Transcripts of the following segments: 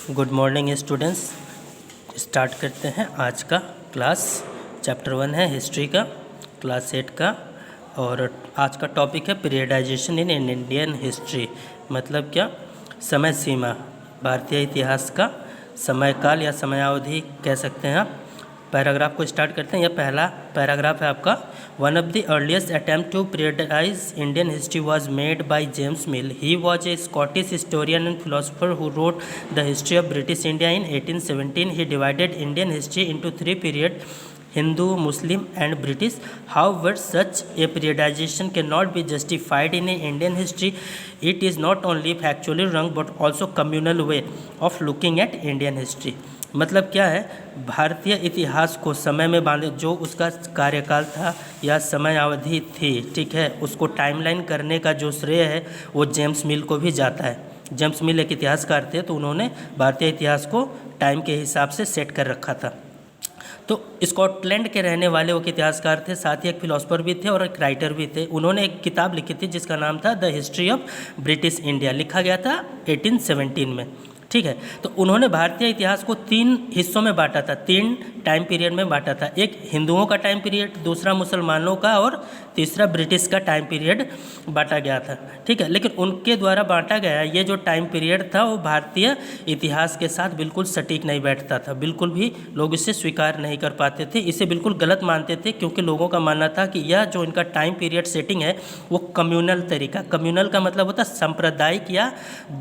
Good morning students. Start करते हैं आज का क्लास। चैप्टर 1 है हिस्ट्री का, क्लास 8 का। और आज का टॉपिक है पीरियडाइजेशन इन इंडियन हिस्ट्री। मतलब क्या? समय सीमा, भारतीय इतिहास का समयकाल या समयावधि कह सकते हैं आप। पैराग्राफ को स्टार्ट करते हैं। यह पहला पैराग्राफ है आपका। One of the earliest attempt to periodize Indian history was made by James Mill. He was a Scottish historian and philosopher who wrote the history of British India in 1817. He divided Indian history into three periods: Hindu, Muslim, and British. However, such a periodization cannot be justified in Indian history. It is not only factually wrong but also communal way of looking at Indian history. मतलब क्या है? भारतीय इतिहास को समय में बांधे, जो उसका कार्यकाल था या समय अवधि थी, ठीक है, उसको टाइमलाइन करने का जो श्रेय है वो जेम्स मिल को भी जाता है। जेम्स मिल एक इतिहासकार थे, तो उन्होंने भारतीय इतिहास को टाइम के हिसाब से सेट कर रखा था। तो स्कॉटलैंड के रहने वाले वो इतिहासकार थे, साथ ही एक फिलोसफर भी थे और एक राइटर भी थे। उन्होंने एक किताब लिखी थी जिसका नाम था the history of British India. लिखा गया था 1817 में, ठीक है। तो उन्होंने भारतीय इतिहास को 3 हिस्सों में बांटा था, 3 टाइम पीरियड में बांटा था। एक हिंदुओं का टाइम पीरियड, दूसरा मुसलमानों का, और तीसरा ब्रिटिश का टाइम पीरियड बांटा गया था, ठीक है। लेकिन उनके द्वारा बांटा गया ये जो टाइम पीरियड था वो भारतीय इतिहास के साथ बिल्कुल सटीक नहीं बैठता था। बिल्कुल भी लोग इसे स्वीकार नहीं कर पाते थे, इसे बिल्कुल गलत मानते थे, क्योंकि लोगों का मानना था कि यह जो इनका टाइम पीरियड सेटिंग है वो कम्युनल तरीका, कम्युनल का मतलब होता है सांप्रदायिक या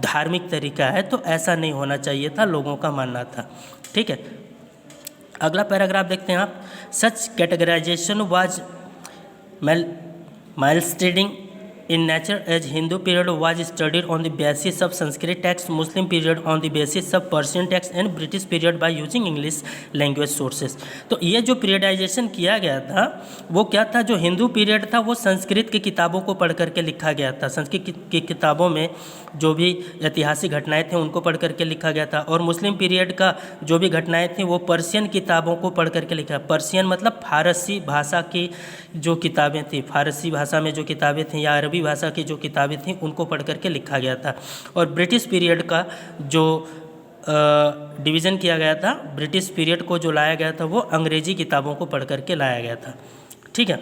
धार्मिक तरीका है, तो ऐसा नहीं होना चाहिए था, लोगों का मानना था, ठीक है। अगला पैराग्राफ देखते हैं आप। Such categorisation was misleading in nature as Hindu period was studied on the basis of Sanskrit text, Muslim period on the basis of Persian text and British period by using English language sources. तो ये जो periodisation किया गया था वो क्या था? जो हिंदू पीरियड था वो संस्कृत की किताबों को पढ़ करके लिखा गया था। संस्कृत की किताबों में जो भी ऐतिहासिक घटनाएं थी उनको पढ़ करके लिखा गया था। और मुस्लिम पीरियड का जो भी घटनाएं थी वो पर्शियन किताबों को पढ़ करके लिखा। पर्शियन मतलब फारसी भाषा की जो किताबें थी, फारसी भाषा में जो किताबें थीं या अरबी भाषा की जो किताबें थीं उनको पढ़ करके लिखा गया था। और ब्रिटिश पीरियड का जो डिवीज़न किया गया था, ब्रिटिश पीरियड को जो लाया गया था वो अंग्रेजी किताबों को पढ़ करके लाया गया था, ठीक है।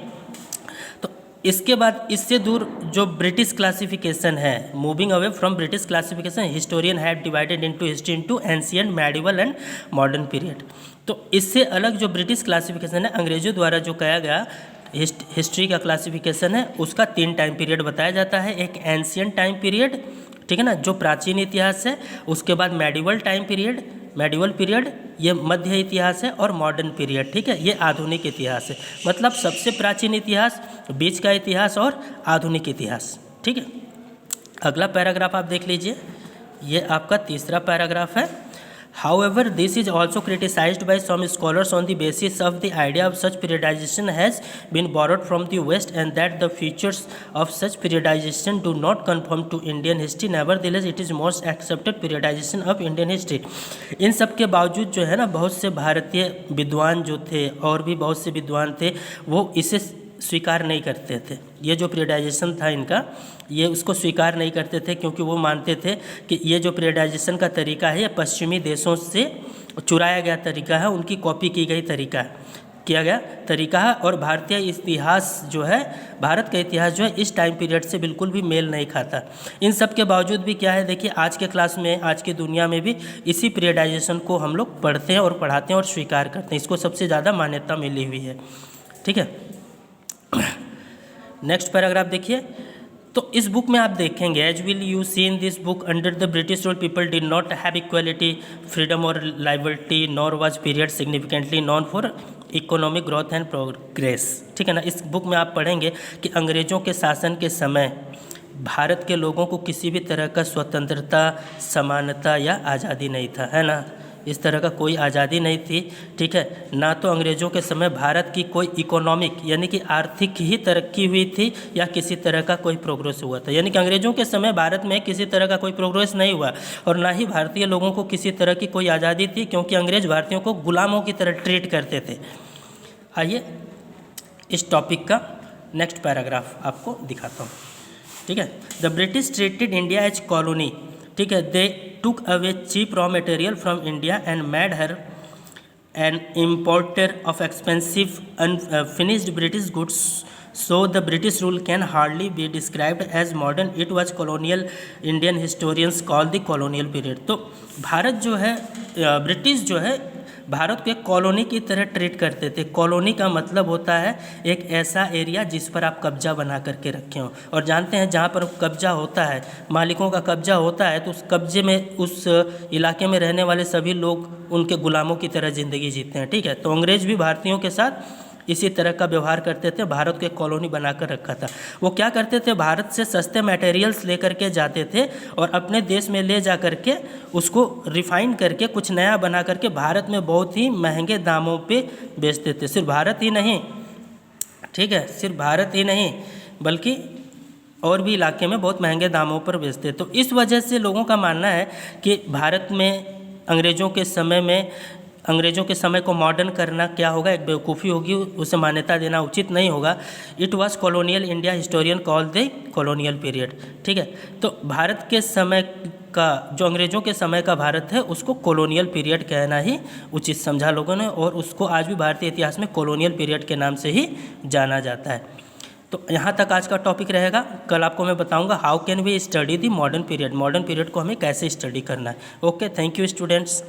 तो इसके बाद इससे दूर जो ब्रिटिश क्लासिफिकेशन है, moving away from British classification, historian have divided into history into ancient, medieval and modern period. तो इससे अलग जो ब्रिटिश क्लासिफिकेशन है, अंग्रेजों द्वारा जो किया गया हिस्ट्री का क्लासिफिकेशन है, उसका 3 टाइम पीरियड बताया जाता है। एक एंशिएंट टाइम पीरियड, ठीक है ना, जो प्राचीन इतिहास है। उसके बाद medieval time period, medieval period ये मध्य इतिहास है। और मॉडर्न पीरियड, ठीक है, ये आधुनिक इतिहास है। मतलब सबसे प्राचीन इतिहास, बीच का इतिहास और आधुनिक इतिहास, ठीक है। अगला पैराग्राफ आप देख लीजिए, ये आपका तीसरा पैराग्राफ है। However, this is also criticized by some scholars on the basis of the idea of such periodization has been borrowed from the West and that the features of such periodization do not conform to Indian history. Nevertheless, it is most accepted periodization of Indian history. इन सब के बावजूद जो है ना, बहुत से भारतीय विद्वान जो थे और भी बहुत से विद्वान थे वो इसे स्वीकार नहीं करते थे। ये जो पीरियडाइजेशन था इनका, ये उसको स्वीकार नहीं करते थे, क्योंकि वो मानते थे कि ये जो पीरियडाइजेशन का तरीका है ये पश्चिमी देशों से चुराया गया तरीका है, उनकी कॉपी की गई तरीका है, किया गया तरीका है। और भारतीय इतिहास जो है, भारत का इतिहास जो है इस टाइम पीरियड से बिल्कुल भी मेल नहीं खाता। इन सब के बावजूद भी क्या है, देखिए आज के क्लास में, आज की दुनिया में भी इसी पीरियडाइजेशन को हम लोग पढ़ते हैं और पढ़ाते हैं और स्वीकार करते हैं। इसको सबसे ज़्यादा मान्यता मिली हुई है, ठीक है। नेक्स्ट पैराग्राफ देखिए। तो इस बुक में आप देखेंगे, as will you see in this book, under the British rule people did not have equality, freedom और liberty, nor was period significantly known for economic growth and progress, ठीक है ना। इस बुक में आप पढ़ेंगे कि अंग्रेज़ों के शासन के समय भारत के लोगों को किसी भी तरह का स्वतंत्रता, समानता या आज़ादी नहीं था, है ना। इस तरह का कोई आज़ादी नहीं थी, ठीक है ना। तो अंग्रेज़ों के समय भारत की कोई इकोनॉमिक यानी कि आर्थिक ही तरक्की हुई थी या किसी तरह का कोई प्रोग्रेस हुआ था। यानी कि अंग्रेज़ों के समय भारत में किसी तरह का कोई प्रोग्रेस नहीं हुआ और ना ही भारतीय लोगों को किसी तरह की कोई आज़ादी थी, क्योंकि अंग्रेज़ भारतीयों को गुलामों की तरह ट्रीट करते थे। आइए इस टॉपिक का नेक्स्ट पैराग्राफ आपको दिखाता हूँ, ठीक है। The British treated India as colony, ठीक है, they took away cheap raw material from India and made her an importer of expensive unfinished British goods, so the British rule can hardly be described as modern. It was colonial. Indian historians call the colonial period. तो भारत जो है, British जो है भारत को एक colony की तरह treat करते थे। कॉलोनी का मतलब होता है एक ऐसा एरिया जिस पर आप कब्जा बना करके रखे हो, और जानते हैं जहाँ पर कब्जा होता है, मालिकों का कब्जा होता है, तो उस कब्जे में उस इलाके में रहने वाले सभी लोग उनके गुलामों की तरह ज़िंदगी जीते हैं। ठीक है, तो अंग्रेज़ भी भारतीयों के साथ इसी तरह का व्यवहार करते थे। भारत को एक कॉलोनी बनाकर रखा था। वो क्या करते थे, भारत से सस्ते मटेरियल्स लेकर के जाते थे और अपने देश में ले जा करके उसको रिफाइन करके कुछ नया बना करके भारत में बहुत ही महंगे दामों पे बेचते थे। सिर्फ भारत ही नहीं, ठीक है, सिर्फ भारत ही नहीं बल्कि और भी इलाके में बहुत महंगे दामों पर बेचते। तो इस वजह से लोगों का मानना है कि भारत में अंग्रेज़ों के समय को मॉडर्न करना क्या होगा, एक बेवकूफ़ी होगी, उसे मान्यता देना उचित नहीं होगा। It was colonial India, historian call the colonial period. ठीक है, तो भारत के समय का, जो अंग्रेज़ों के समय का भारत है, उसको कॉलोनियल पीरियड कहना ही उचित समझा लोगों ने, और उसको आज भी भारतीय इतिहास में कॉलोनियल पीरियड के नाम से ही जाना जाता है। तो यहाँ तक आज का टॉपिक रहेगा। कल आपको मैं बताऊँगा how can we study the modern period, modern period को हमें कैसे स्टडी करना है। Okay, thank you students.